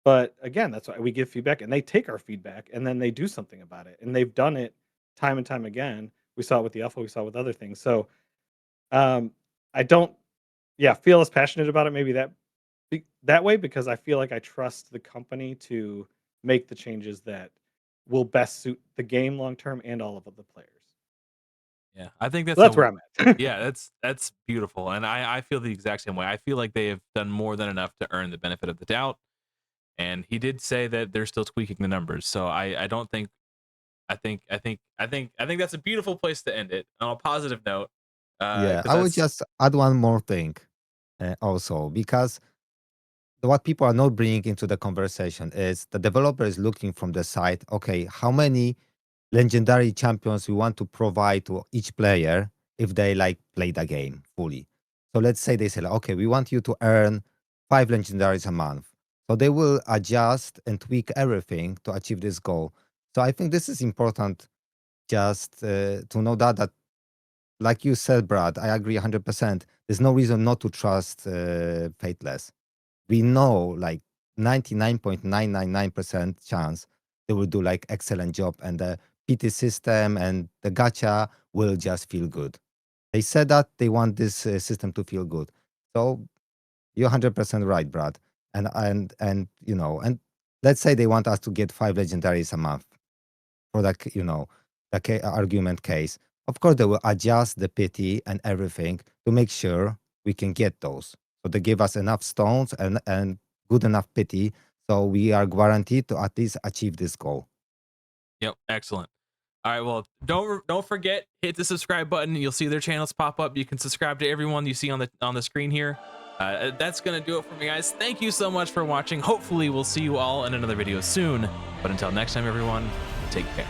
But again, that's why we give feedback and they take our feedback and then they do something about it. And they've done it time and time again. We saw it with the alpha, we saw it with other things. So I don't feel as passionate about it maybe that way, because I feel like I trust the company to make the changes that will best suit the game long term and all of the players. Yeah, I think So that's where I'm at. yeah, that's beautiful, and I feel the exact same way. I feel like they have done more than enough to earn the benefit of the doubt, and he did say that they're still tweaking the numbers. So I don't think I think that's a beautiful place to end it on a positive note. Yeah, 'Cause I would that's just add one more thing also, because what people are not bringing into the conversation is the developer is looking from the side, okay, how many legendary champions we want to provide to each player if they like play the game fully. So let's say they say, like, okay, we want you to earn 5 legendaries a month. So they will adjust and tweak everything to achieve this goal. So I think this is important, just to know that like you said, Brad, I agree 100%. There's no reason not to trust Fateless. We know like 99.999% chance they will do like excellent job, and the PT system and the gacha will just feel good. They said that they want this system to feel good. So you're 100% right, Brad. And you know, and let's say they want us to get 5 legendaries a month for that, you know, the argument case. Of course, they will adjust the pity and everything to make sure we can get those. So they give us enough stones and good enough pity, so we are guaranteed to at least achieve this goal. Yep, excellent. All right, well, don't forget, hit the subscribe button. You'll see their channels pop up. You can subscribe to everyone you see on the screen here. That's gonna do it for me, guys. Thank you so much for watching. Hopefully we'll see you all in another video soon, but until next time, everyone, take care.